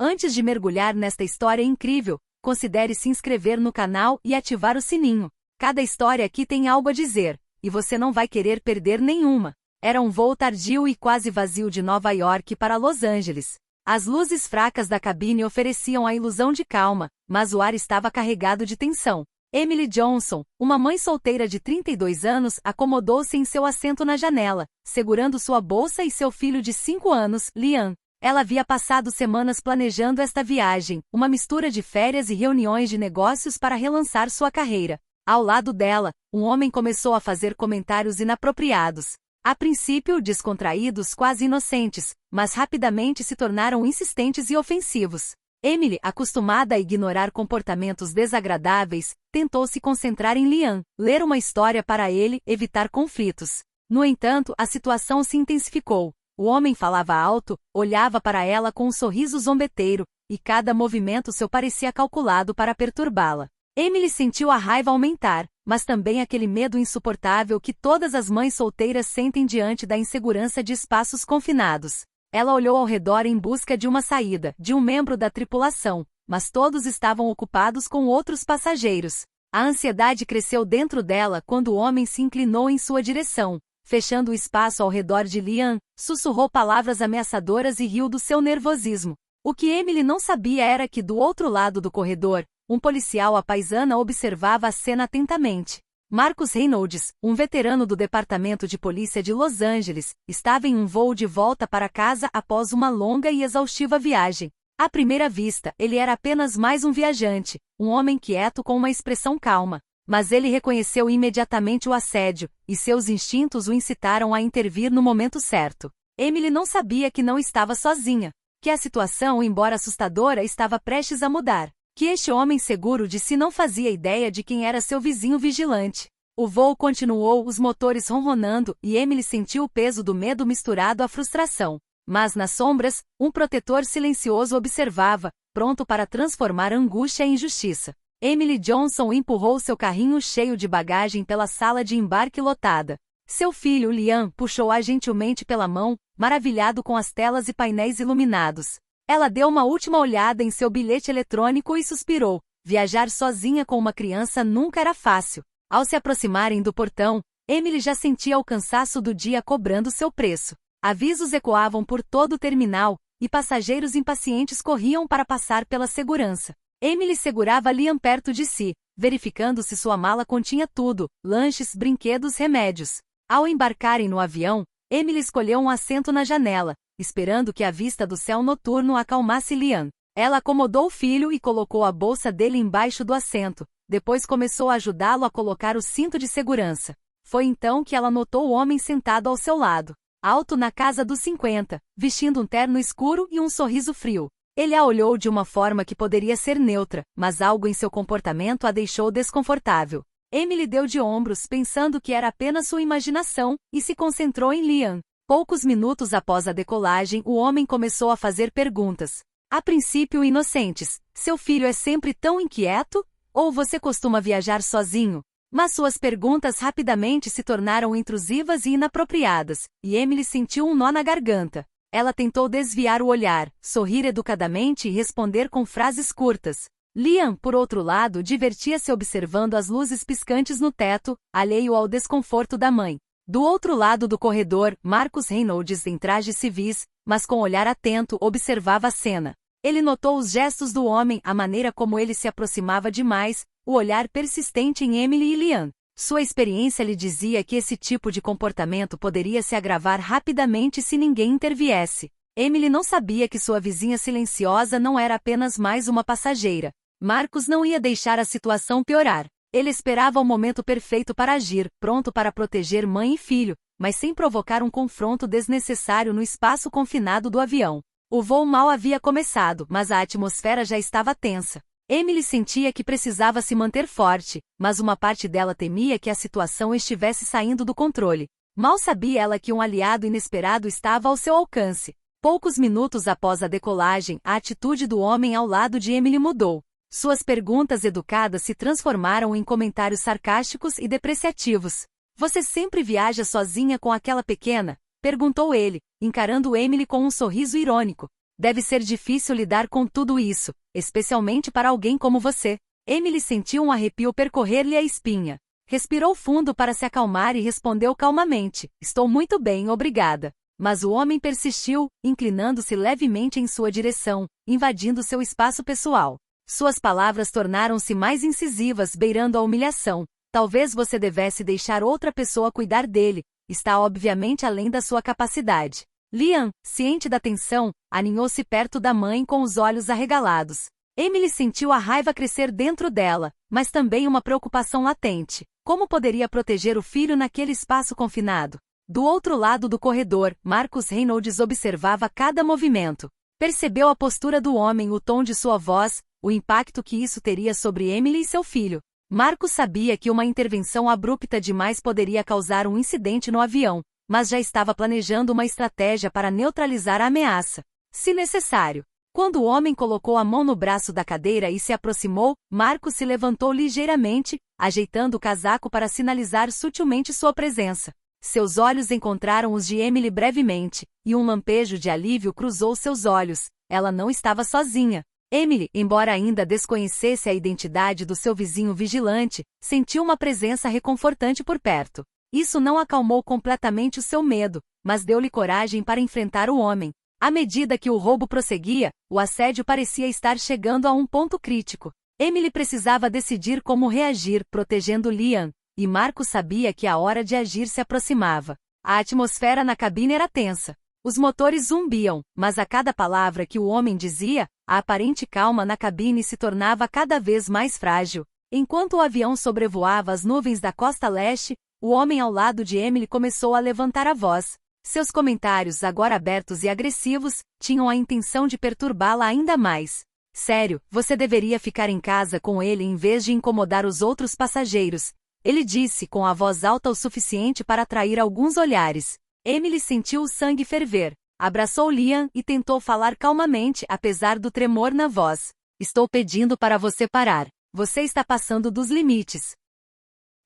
Antes de mergulhar nesta história incrível, considere se inscrever no canal e ativar o sininho. Cada história aqui tem algo a dizer, e você não vai querer perder nenhuma. Era um voo tardio e quase vazio de Nova York para Los Angeles. As luzes fracas da cabine ofereciam a ilusão de calma, mas o ar estava carregado de tensão. Emily Johnson, uma mãe solteira de 32 anos, acomodou-se em seu assento na janela, segurando sua bolsa e seu filho de 5 anos, Liam. Ela havia passado semanas planejando esta viagem, uma mistura de férias e reuniões de negócios para relançar sua carreira. Ao lado dela, um homem começou a fazer comentários inapropriados. A princípio, descontraídos, quase inocentes, mas rapidamente se tornaram insistentes e ofensivos. Emily, acostumada a ignorar comportamentos desagradáveis, tentou se concentrar em Liam, ler uma história para ele, evitar conflitos. No entanto, a situação se intensificou. O homem falava alto, olhava para ela com um sorriso zombeteiro, e cada movimento seu parecia calculado para perturbá-la. Emily sentiu a raiva aumentar, mas também aquele medo insuportável que todas as mães solteiras sentem diante da insegurança de espaços confinados. Ela olhou ao redor em busca de uma saída, de um membro da tripulação, mas todos estavam ocupados com outros passageiros. A ansiedade cresceu dentro dela quando o homem se inclinou em sua direção. Fechando o espaço ao redor de Liam, sussurrou palavras ameaçadoras e riu do seu nervosismo. O que Emily não sabia era que do outro lado do corredor, um policial à paisana observava a cena atentamente. Marcus Reynolds, um veterano do Departamento de Polícia de Los Angeles, estava em um voo de volta para casa após uma longa e exaustiva viagem. À primeira vista, ele era apenas mais um viajante, um homem quieto com uma expressão calma. Mas ele reconheceu imediatamente o assédio, e seus instintos o incitaram a intervir no momento certo. Emily não sabia que não estava sozinha, que a situação, embora assustadora, estava prestes a mudar, que este homem seguro de si não fazia ideia de quem era seu vizinho vigilante. O voo continuou, os motores ronronando, e Emily sentiu o peso do medo misturado à frustração. Mas nas sombras, um protetor silencioso observava, pronto para transformar angústia em justiça. Emily Johnson empurrou seu carrinho cheio de bagagem pela sala de embarque lotada. Seu filho, Liam, puxou-a gentilmente pela mão, maravilhado com as telas e painéis iluminados. Ela deu uma última olhada em seu bilhete eletrônico e suspirou. Viajar sozinha com uma criança nunca era fácil. Ao se aproximarem do portão, Emily já sentia o cansaço do dia cobrando seu preço. Avisos ecoavam por todo o terminal, e passageiros impacientes corriam para passar pela segurança. Emily segurava Liam perto de si, verificando se sua mala continha tudo, lanches, brinquedos, remédios. Ao embarcarem no avião, Emily escolheu um assento na janela, esperando que a vista do céu noturno acalmasse Liam. Ela acomodou o filho e colocou a bolsa dele embaixo do assento, depois começou a ajudá-lo a colocar o cinto de segurança. Foi então que ela notou o homem sentado ao seu lado, alto na casa dos 50, vestindo um terno escuro e um sorriso frio. Ele a olhou de uma forma que poderia ser neutra, mas algo em seu comportamento a deixou desconfortável. Emily deu de ombros pensando que era apenas sua imaginação, e se concentrou em Liam. Poucos minutos após a decolagem, o homem começou a fazer perguntas. A princípio inocentes: seu filho é sempre tão inquieto? Ou você costuma viajar sozinho? Mas suas perguntas rapidamente se tornaram intrusivas e inapropriadas, e Emily sentiu um nó na garganta. Ela tentou desviar o olhar, sorrir educadamente e responder com frases curtas. Liam, por outro lado, divertia-se observando as luzes piscantes no teto, alheio ao desconforto da mãe. Do outro lado do corredor, Marcus Reynolds em trajes civis, mas com olhar atento, observava a cena. Ele notou os gestos do homem, a maneira como ele se aproximava demais, o olhar persistente em Emily e Liam. Sua experiência lhe dizia que esse tipo de comportamento poderia se agravar rapidamente se ninguém interviesse. Emily não sabia que sua vizinha silenciosa não era apenas mais uma passageira. Marcus não ia deixar a situação piorar. Ele esperava o momento perfeito para agir, pronto para proteger mãe e filho, mas sem provocar um confronto desnecessário no espaço confinado do avião. O voo mal havia começado, mas a atmosfera já estava tensa. Emily sentia que precisava se manter forte, mas uma parte dela temia que a situação estivesse saindo do controle. Mal sabia ela que um aliado inesperado estava ao seu alcance. Poucos minutos após a decolagem, a atitude do homem ao lado de Emily mudou. Suas perguntas educadas se transformaram em comentários sarcásticos e depreciativos. Você sempre viaja sozinha com aquela pequena? Perguntou ele, encarando Emily com um sorriso irônico. Deve ser difícil lidar com tudo isso, especialmente para alguém como você. Emily sentiu um arrepio percorrer-lhe a espinha. Respirou fundo para se acalmar e respondeu calmamente: estou muito bem, obrigada. Mas o homem persistiu, inclinando-se levemente em sua direção, invadindo seu espaço pessoal. Suas palavras tornaram-se mais incisivas, beirando a humilhação. Talvez você devesse deixar outra pessoa cuidar dele. Está obviamente além da sua capacidade. Liam, ciente da tensão, aninhou-se perto da mãe com os olhos arregalados. Emily sentiu a raiva crescer dentro dela, mas também uma preocupação latente. Como poderia proteger o filho naquele espaço confinado? Do outro lado do corredor, Marcus Reynolds observava cada movimento. Percebeu a postura do homem, o tom de sua voz, o impacto que isso teria sobre Emily e seu filho. Marcus sabia que uma intervenção abrupta demais poderia causar um incidente no avião, mas já estava planejando uma estratégia para neutralizar a ameaça, se necessário. Quando o homem colocou a mão no braço da cadeira e se aproximou, Marcus se levantou ligeiramente, ajeitando o casaco para sinalizar sutilmente sua presença. Seus olhos encontraram os de Emily brevemente, e um lampejo de alívio cruzou seus olhos. Ela não estava sozinha. Emily, embora ainda desconhecesse a identidade do seu vizinho vigilante, sentiu uma presença reconfortante por perto. Isso não acalmou completamente o seu medo, mas deu-lhe coragem para enfrentar o homem. À medida que o roubo prosseguia, o assédio parecia estar chegando a um ponto crítico. Emily precisava decidir como reagir, protegendo Liam, e Marcus sabia que a hora de agir se aproximava. A atmosfera na cabine era tensa. Os motores zumbiam, mas a cada palavra que o homem dizia, a aparente calma na cabine se tornava cada vez mais frágil. Enquanto o avião sobrevoava as nuvens da costa leste, o homem ao lado de Emily começou a levantar a voz. Seus comentários, agora abertos e agressivos, tinham a intenção de perturbá-la ainda mais. Sério, você deveria ficar em casa com ele em vez de incomodar os outros passageiros, ele disse com a voz alta o suficiente para atrair alguns olhares. Emily sentiu o sangue ferver. Abraçou Liam e tentou falar calmamente, apesar do tremor na voz. Estou pedindo para você parar. Você está passando dos limites.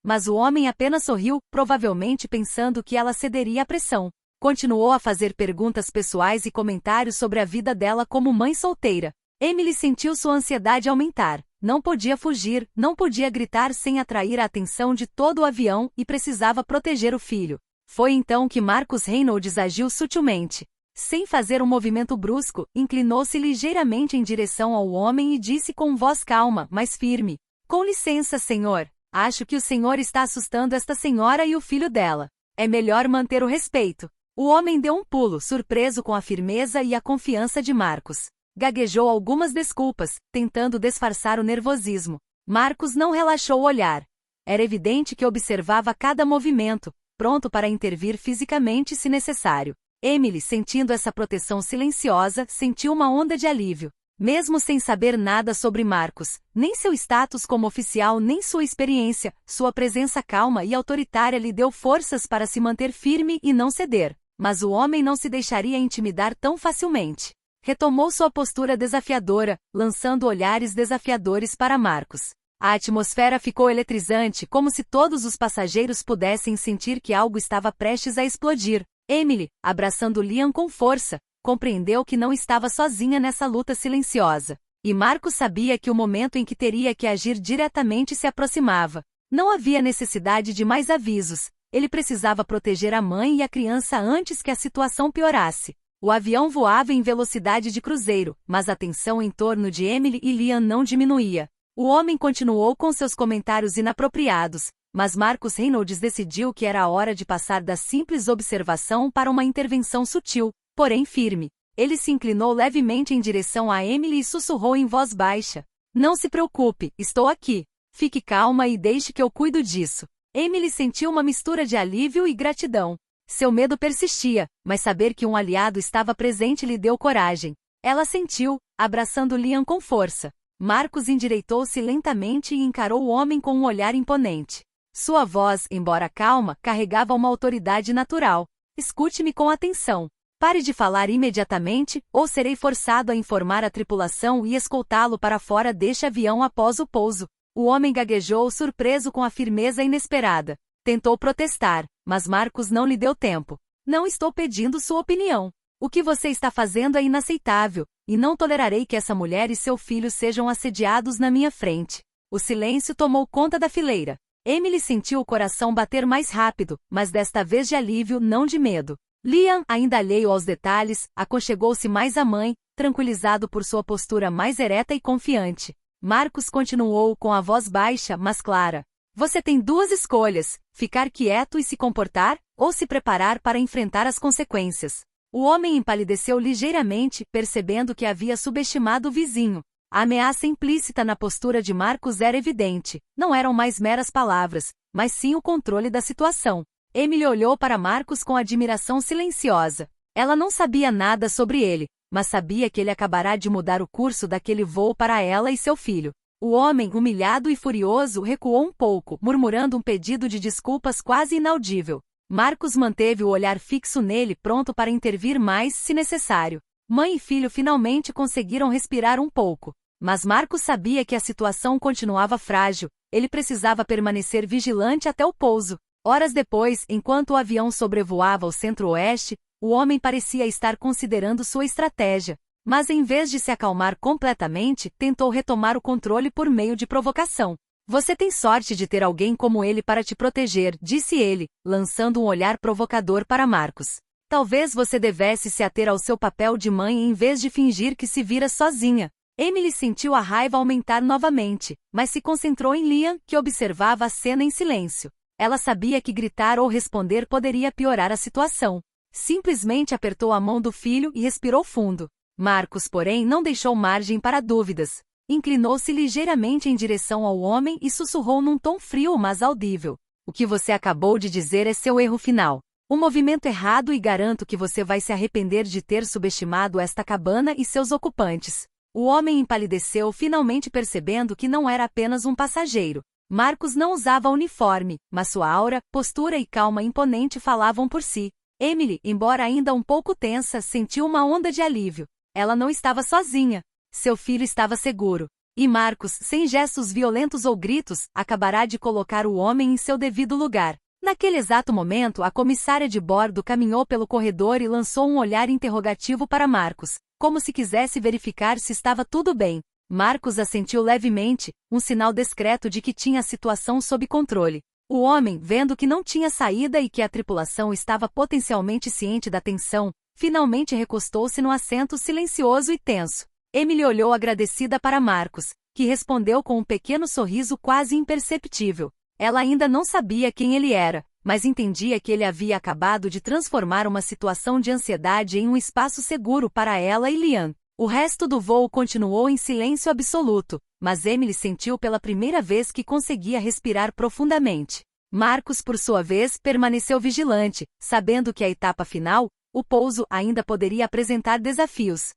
Mas o homem apenas sorriu, provavelmente pensando que ela cederia à pressão. Continuou a fazer perguntas pessoais e comentários sobre a vida dela como mãe solteira. Emily sentiu sua ansiedade aumentar. Não podia fugir, não podia gritar sem atrair a atenção de todo o avião e precisava proteger o filho. Foi então que Marcus Reynolds agiu sutilmente. Sem fazer um movimento brusco, inclinou-se ligeiramente em direção ao homem e disse com voz calma, mas firme: com licença, senhor. Acho que o senhor está assustando esta senhora e o filho dela. É melhor manter o respeito. O homem deu um pulo, surpreso com a firmeza e a confiança de Marcus. Gaguejou algumas desculpas, tentando disfarçar o nervosismo. Marcus não relaxou o olhar. Era evidente que observava cada movimento, pronto para intervir fisicamente se necessário. Emily, sentindo essa proteção silenciosa, sentiu uma onda de alívio. Mesmo sem saber nada sobre Marcus, nem seu status como oficial nem sua experiência, sua presença calma e autoritária lhe deu forças para se manter firme e não ceder. Mas o homem não se deixaria intimidar tão facilmente. Retomou sua postura desafiadora, lançando olhares desafiadores para Marcus. A atmosfera ficou eletrizante, como se todos os passageiros pudessem sentir que algo estava prestes a explodir. Emily, abraçando Liam com força, compreendeu que não estava sozinha nessa luta silenciosa. E Marcus sabia que o momento em que teria que agir diretamente se aproximava. Não havia necessidade de mais avisos. Ele precisava proteger a mãe e a criança antes que a situação piorasse. O avião voava em velocidade de cruzeiro, mas a tensão em torno de Emily e Liam não diminuía. O homem continuou com seus comentários inapropriados, mas Marcus Reynolds decidiu que era a hora de passar da simples observação para uma intervenção sutil, porém firme. Ele se inclinou levemente em direção a Emily e sussurrou em voz baixa: não se preocupe, estou aqui. Fique calma e deixe que eu cuido disso. Emily sentiu uma mistura de alívio e gratidão. Seu medo persistia, mas saber que um aliado estava presente lhe deu coragem. Ela sentiu, abraçando Liam com força. Marcus endireitou-se lentamente e encarou o homem com um olhar imponente. Sua voz, embora calma, carregava uma autoridade natural. Escute-me com atenção. Pare de falar imediatamente, ou serei forçado a informar a tripulação e escoltá-lo para fora deste avião após o pouso. O homem gaguejou, surpreso com a firmeza inesperada. Tentou protestar, mas Marcus não lhe deu tempo. Não estou pedindo sua opinião. O que você está fazendo é inaceitável, e não tolerarei que essa mulher e seu filho sejam assediados na minha frente. O silêncio tomou conta da fileira. Emily sentiu o coração bater mais rápido, mas desta vez de alívio, não de medo. Liam, ainda alheio aos detalhes, aconchegou-se mais à mãe, tranquilizado por sua postura mais ereta e confiante. Marcus continuou com a voz baixa, mas clara. Você tem duas escolhas, ficar quieto e se comportar, ou se preparar para enfrentar as consequências. O homem empalideceu ligeiramente, percebendo que havia subestimado o vizinho. A ameaça implícita na postura de Marcus era evidente. Não eram mais meras palavras, mas sim o controle da situação. Emily olhou para Marcus com admiração silenciosa. Ela não sabia nada sobre ele, mas sabia que ele acabará de mudar o curso daquele voo para ela e seu filho. O homem, humilhado e furioso, recuou um pouco, murmurando um pedido de desculpas quase inaudível. Marcus manteve o olhar fixo nele, pronto para intervir mais, se necessário. Mãe e filho finalmente conseguiram respirar um pouco. Mas Marcus sabia que a situação continuava frágil. Ele precisava permanecer vigilante até o pouso. Horas depois, enquanto o avião sobrevoava o centro-oeste, o homem parecia estar considerando sua estratégia. Mas em vez de se acalmar completamente, tentou retomar o controle por meio de provocação. Você tem sorte de ter alguém como ele para te proteger, disse ele, lançando um olhar provocador para Marcus. Talvez você devesse se ater ao seu papel de mãe em vez de fingir que se vira sozinha. Emily sentiu a raiva aumentar novamente, mas se concentrou em Liam, que observava a cena em silêncio. Ela sabia que gritar ou responder poderia piorar a situação. Simplesmente apertou a mão do filho e respirou fundo. Marcus, porém, não deixou margem para dúvidas. Inclinou-se ligeiramente em direção ao homem e sussurrou num tom frio mas audível. O que você acabou de dizer é seu erro final. Um movimento errado e garanto que você vai se arrepender de ter subestimado esta cabana e seus ocupantes. O homem empalideceu, finalmente percebendo que não era apenas um passageiro. Marcus não usava uniforme, mas sua aura, postura e calma imponente falavam por si. Emily, embora ainda um pouco tensa, sentiu uma onda de alívio. Ela não estava sozinha. Seu filho estava seguro. E Marcus, sem gestos violentos ou gritos, acabará de colocar o homem em seu devido lugar. Naquele exato momento, a comissária de bordo caminhou pelo corredor e lançou um olhar interrogativo para Marcus, como se quisesse verificar se estava tudo bem. Marcus assentiu levemente, um sinal discreto de que tinha a situação sob controle. O homem, vendo que não tinha saída e que a tripulação estava potencialmente ciente da tensão, finalmente recostou-se no assento silencioso e tenso. Emily olhou agradecida para Marcus, que respondeu com um pequeno sorriso quase imperceptível. Ela ainda não sabia quem ele era, mas entendia que ele havia acabado de transformar uma situação de ansiedade em um espaço seguro para ela e Liam. O resto do voo continuou em silêncio absoluto, mas Emily sentiu pela primeira vez que conseguia respirar profundamente. Marcus, por sua vez, permaneceu vigilante, sabendo que a etapa final, o pouso, ainda poderia apresentar desafios.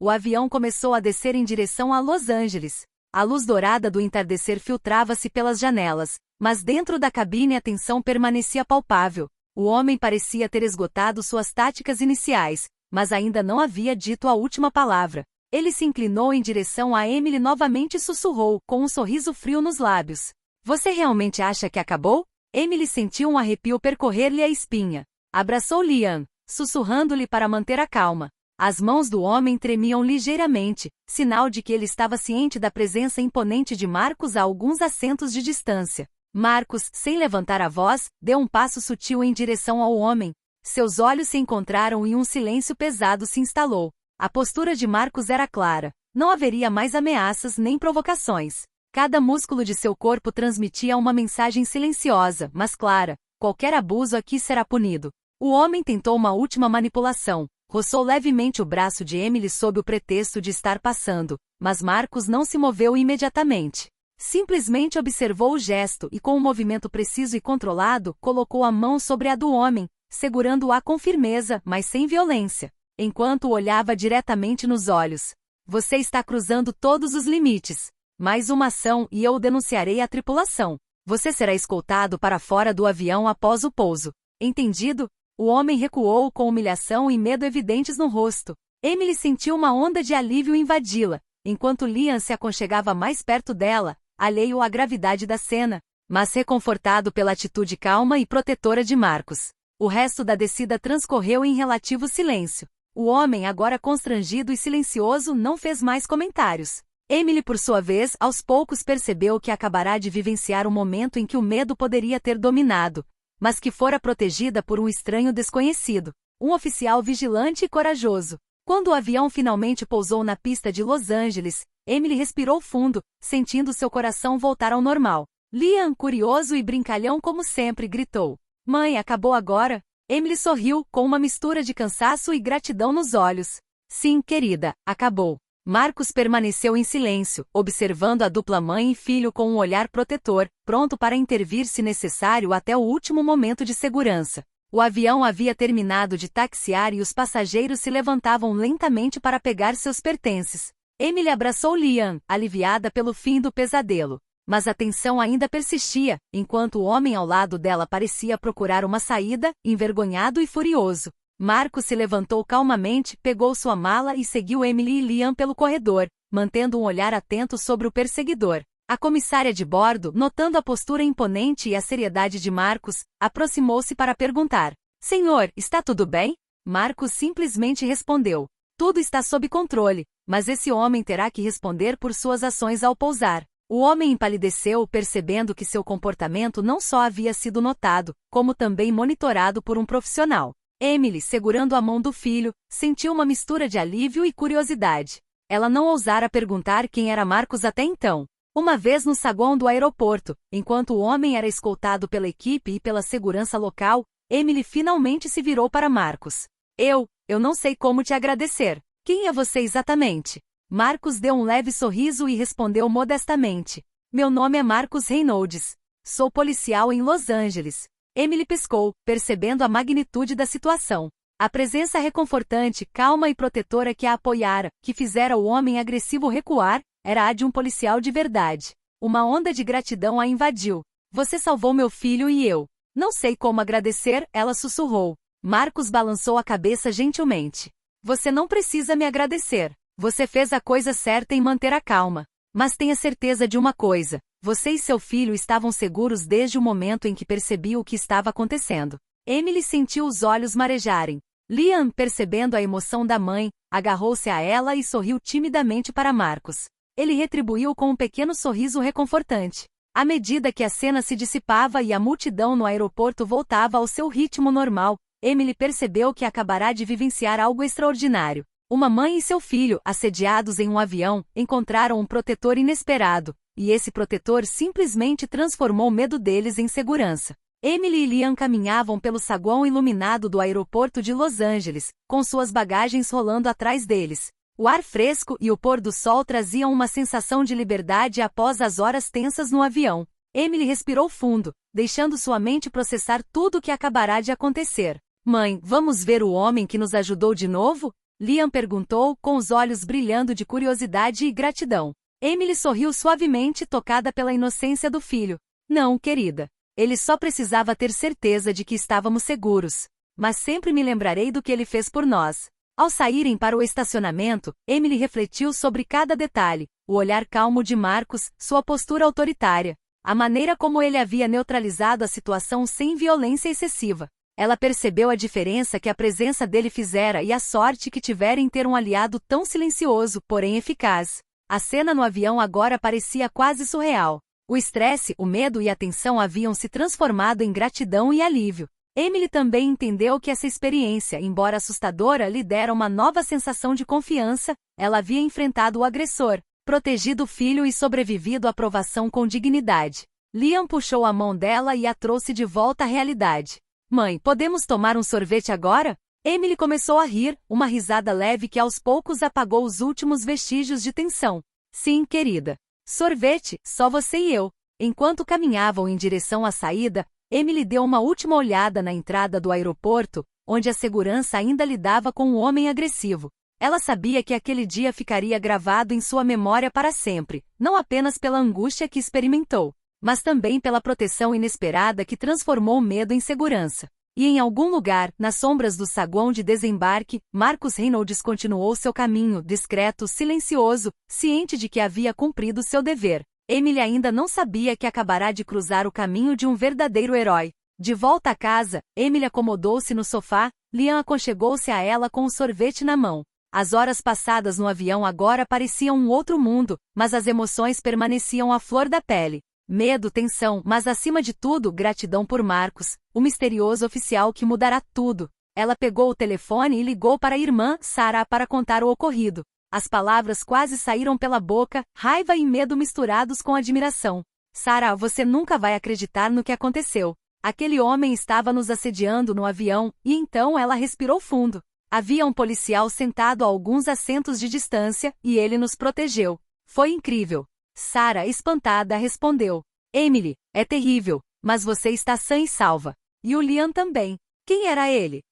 O avião começou a descer em direção a Los Angeles. A luz dourada do entardecer filtrava-se pelas janelas, mas dentro da cabine a tensão permanecia palpável. O homem parecia ter esgotado suas táticas iniciais, mas ainda não havia dito a última palavra. Ele se inclinou em direção a Emily novamente e sussurrou, com um sorriso frio nos lábios. Você realmente acha que acabou? Emily sentiu um arrepio percorrer-lhe a espinha. Abraçou Liam, sussurrando-lhe para manter a calma. As mãos do homem tremiam ligeiramente, sinal de que ele estava ciente da presença imponente de Marcus a alguns assentos de distância. Marcus, sem levantar a voz, deu um passo sutil em direção ao homem. Seus olhos se encontraram e um silêncio pesado se instalou. A postura de Marcus era clara. Não haveria mais ameaças nem provocações. Cada músculo de seu corpo transmitia uma mensagem silenciosa, mas clara. Qualquer abuso aqui será punido. O homem tentou uma última manipulação. Roçou levemente o braço de Emily sob o pretexto de estar passando, mas Marcus não se moveu imediatamente. Simplesmente observou o gesto e com um movimento preciso e controlado, colocou a mão sobre a do homem, segurando-a com firmeza, mas sem violência, enquanto o olhava diretamente nos olhos. Você está cruzando todos os limites. Mais uma ação e eu o denunciarei à tripulação. Você será escoltado para fora do avião após o pouso. Entendido? O homem recuou com humilhação e medo evidentes no rosto. Emily sentiu uma onda de alívio invadi-la, enquanto Liam se aconchegava mais perto dela, alheio à gravidade da cena, mas reconfortado pela atitude calma e protetora de Marcus. O resto da descida transcorreu em relativo silêncio. O homem, agora constrangido e silencioso, não fez mais comentários. Emily, por sua vez, aos poucos percebeu que acabará de vivenciar um momento em que o medo poderia ter dominado, mas que fora protegida por um estranho desconhecido, um oficial vigilante e corajoso. Quando o avião finalmente pousou na pista de Los Angeles, Emily respirou fundo, sentindo seu coração voltar ao normal. Liam, curioso e brincalhão como sempre, gritou: "Mãe, acabou agora?" Emily sorriu, com uma mistura de cansaço e gratidão nos olhos. "Sim, querida, acabou." Marcus permaneceu em silêncio, observando a dupla mãe e filho com um olhar protetor, pronto para intervir se necessário até o último momento de segurança. O avião havia terminado de taxiar e os passageiros se levantavam lentamente para pegar seus pertences. Emily abraçou Liam, aliviada pelo fim do pesadelo. Mas a tensão ainda persistia, enquanto o homem ao lado dela parecia procurar uma saída, envergonhado e furioso. Marcus se levantou calmamente, pegou sua mala e seguiu Emily e Liam pelo corredor, mantendo um olhar atento sobre o perseguidor. A comissária de bordo, notando a postura imponente e a seriedade de Marcus, aproximou-se para perguntar: "Senhor, está tudo bem?" Marcus simplesmente respondeu: "Tudo está sob controle, mas esse homem terá que responder por suas ações ao pousar." O homem empalideceu, percebendo que seu comportamento não só havia sido notado, como também monitorado por um profissional. Emily, segurando a mão do filho, sentiu uma mistura de alívio e curiosidade. Ela não ousara perguntar quem era Marcus até então. Uma vez no saguão do aeroporto, enquanto o homem era escoltado pela equipe e pela segurança local, Emily finalmente se virou para Marcus. Eu não sei como te agradecer. Quem é você exatamente?" Marcus deu um leve sorriso e respondeu modestamente: "Meu nome é Marcus Reynolds. Sou policial em Los Angeles." Emily piscou, percebendo a magnitude da situação. A presença reconfortante, calma e protetora que a apoiara, que fizera o homem agressivo recuar, era a de um policial de verdade. Uma onda de gratidão a invadiu. "Você salvou meu filho e eu não sei como agradecer", ela sussurrou. Marcus balançou a cabeça gentilmente. "Você não precisa me agradecer. Você fez a coisa certa em manter a calma. Mas tenha certeza de uma coisa: você e seu filho estavam seguros desde o momento em que percebi o que estava acontecendo." Emily sentiu os olhos marejarem. Liam, percebendo a emoção da mãe, agarrou-se a ela e sorriu timidamente para Marcus. Ele retribuiu com um pequeno sorriso reconfortante. À medida que a cena se dissipava e a multidão no aeroporto voltava ao seu ritmo normal, Emily percebeu que acabará de vivenciar algo extraordinário. Uma mãe e seu filho, assediados em um avião, encontraram um protetor inesperado, e esse protetor simplesmente transformou o medo deles em segurança. Emily e Liam caminhavam pelo saguão iluminado do aeroporto de Los Angeles, com suas bagagens rolando atrás deles. O ar fresco e o pôr do sol traziam uma sensação de liberdade após as horas tensas no avião. Emily respirou fundo, deixando sua mente processar tudo o que acabará de acontecer. "Mãe, vamos ver o homem que nos ajudou de novo?" Liam perguntou, com os olhos brilhando de curiosidade e gratidão. Emily sorriu suavemente, tocada pela inocência do filho. "Não, querida. Ele só precisava ter certeza de que estávamos seguros. Mas sempre me lembrarei do que ele fez por nós." Ao saírem para o estacionamento, Emily refletiu sobre cada detalhe: o olhar calmo de Marcus, sua postura autoritária, a maneira como ele havia neutralizado a situação sem violência excessiva. Ela percebeu a diferença que a presença dele fizera e a sorte que tivera em ter um aliado tão silencioso, porém eficaz. A cena no avião agora parecia quase surreal. O estresse, o medo e a tensão haviam se transformado em gratidão e alívio. Emily também entendeu que essa experiência, embora assustadora, lhe dera uma nova sensação de confiança. Ela havia enfrentado o agressor, protegido o filho e sobrevivido à provação com dignidade. Liam puxou a mão dela e a trouxe de volta à realidade. "Mãe, podemos tomar um sorvete agora?" Emily começou a rir, uma risada leve que aos poucos apagou os últimos vestígios de tensão. "Sim, querida. Sorvete, só você e eu." Enquanto caminhavam em direção à saída, Emily deu uma última olhada na entrada do aeroporto, onde a segurança ainda lidava com o homem agressivo. Ela sabia que aquele dia ficaria gravado em sua memória para sempre, não apenas pela angústia que experimentou, mas também pela proteção inesperada que transformou o medo em segurança. E em algum lugar, nas sombras do saguão de desembarque, Marcus Reynolds continuou seu caminho, discreto, silencioso, ciente de que havia cumprido seu dever. Emily ainda não sabia que acabará de cruzar o caminho de um verdadeiro herói. De volta a casa, Emily acomodou-se no sofá, Liam aconchegou-se a ela com um sorvete na mão. As horas passadas no avião agora pareciam um outro mundo, mas as emoções permaneciam à flor da pele. Medo, tensão, mas acima de tudo, gratidão por Marcos, o misterioso oficial que mudará tudo. Ela pegou o telefone e ligou para a irmã, Sarah, para contar o ocorrido. As palavras quase saíram pela boca, raiva e medo misturados com admiração. Sarah, você nunca vai acreditar no que aconteceu. Aquele homem estava nos assediando no avião, e então ela respirou fundo. Havia um policial sentado a alguns assentos de distância, e ele nos protegeu. Foi incrível. Sarah, espantada, respondeu. Emily, é terrível, mas você está sã e salva. E o Liam também. Quem era ele?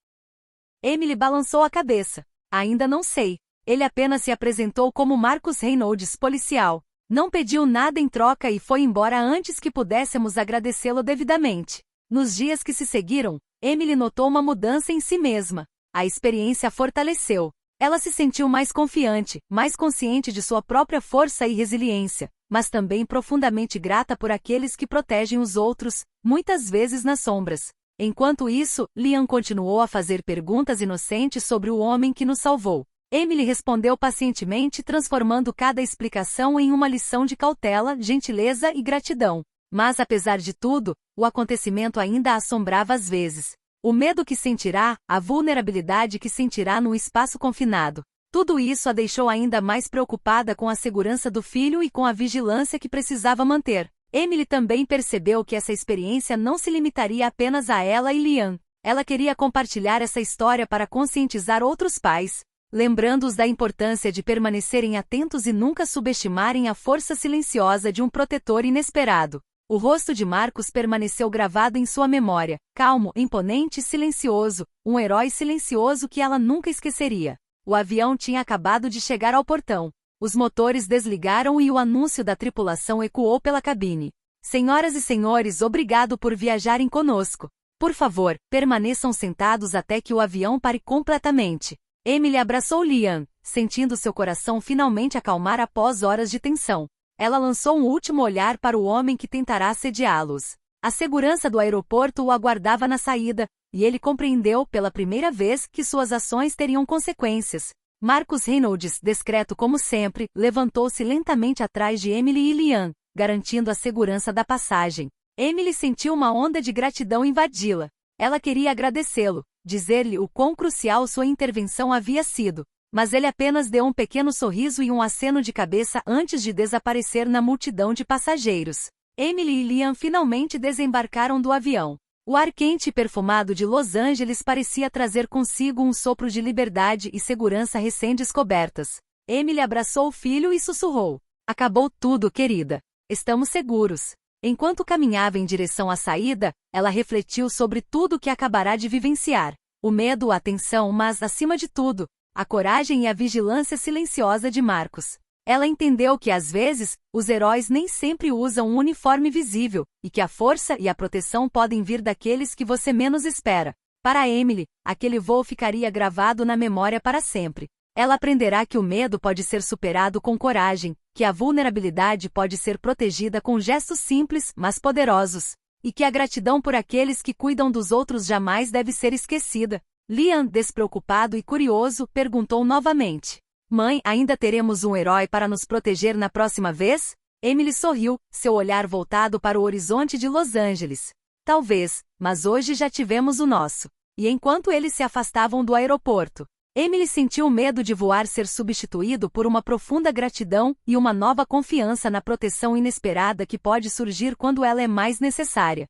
Emily balançou a cabeça. Ainda não sei. Ele apenas se apresentou como Marcus Reynolds, policial. Não pediu nada em troca e foi embora antes que pudéssemos agradecê-lo devidamente. Nos dias que se seguiram, Emily notou uma mudança em si mesma. A experiência a fortaleceu. Ela se sentiu mais confiante, mais consciente de sua própria força e resiliência, mas também profundamente grata por aqueles que protegem os outros, muitas vezes nas sombras. Enquanto isso, Liam continuou a fazer perguntas inocentes sobre o homem que nos salvou. Emily respondeu pacientemente, transformando cada explicação em uma lição de cautela, gentileza e gratidão. Mas apesar de tudo, o acontecimento ainda a assombrava às vezes. O medo que sentirá, a vulnerabilidade que sentirá num espaço confinado. Tudo isso a deixou ainda mais preocupada com a segurança do filho e com a vigilância que precisava manter. Emily também percebeu que essa experiência não se limitaria apenas a ela e Liam. Ela queria compartilhar essa história para conscientizar outros pais, lembrando-os da importância de permanecerem atentos e nunca subestimarem a força silenciosa de um protetor inesperado. O rosto de Marcos permaneceu gravado em sua memória, calmo, imponente e silencioso, um herói silencioso que ela nunca esqueceria. O avião tinha acabado de chegar ao portão. Os motores desligaram e o anúncio da tripulação ecoou pela cabine. Senhoras e senhores, obrigado por viajarem conosco. Por favor, permaneçam sentados até que o avião pare completamente. Emily abraçou Liam, sentindo seu coração finalmente acalmar após horas de tensão. Ela lançou um último olhar para o homem que tentará assediá-los. A segurança do aeroporto o aguardava na saída, e ele compreendeu pela primeira vez que suas ações teriam consequências. Marcus Reynolds, discreto como sempre, levantou-se lentamente atrás de Emily e Liam, garantindo a segurança da passagem. Emily sentiu uma onda de gratidão invadi-la. Ela queria agradecê-lo, dizer-lhe o quão crucial sua intervenção havia sido. Mas ele apenas deu um pequeno sorriso e um aceno de cabeça antes de desaparecer na multidão de passageiros. Emily e Liam finalmente desembarcaram do avião. O ar quente e perfumado de Los Angeles parecia trazer consigo um sopro de liberdade e segurança recém-descobertas. Emily abraçou o filho e sussurrou. Acabou tudo, querida. Estamos seguros. Enquanto caminhava em direção à saída, ela refletiu sobre tudo o que acabará de vivenciar. O medo, a tensão, mas, acima de tudo, a coragem e a vigilância silenciosa de Marcos. Ela entendeu que, às vezes, os heróis nem sempre usam um uniforme visível, e que a força e a proteção podem vir daqueles que você menos espera. Para Emily, aquele voo ficaria gravado na memória para sempre. Ela aprenderá que o medo pode ser superado com coragem, que a vulnerabilidade pode ser protegida com gestos simples, mas poderosos, e que a gratidão por aqueles que cuidam dos outros jamais deve ser esquecida. Liam, despreocupado e curioso, perguntou novamente. Mãe, ainda teremos um herói para nos proteger na próxima vez? Emily sorriu, seu olhar voltado para o horizonte de Los Angeles. Talvez, mas hoje já tivemos o nosso. E enquanto eles se afastavam do aeroporto, Emily sentiu o medo de voar ser substituído por uma profunda gratidão e uma nova confiança na proteção inesperada que pode surgir quando ela é mais necessária.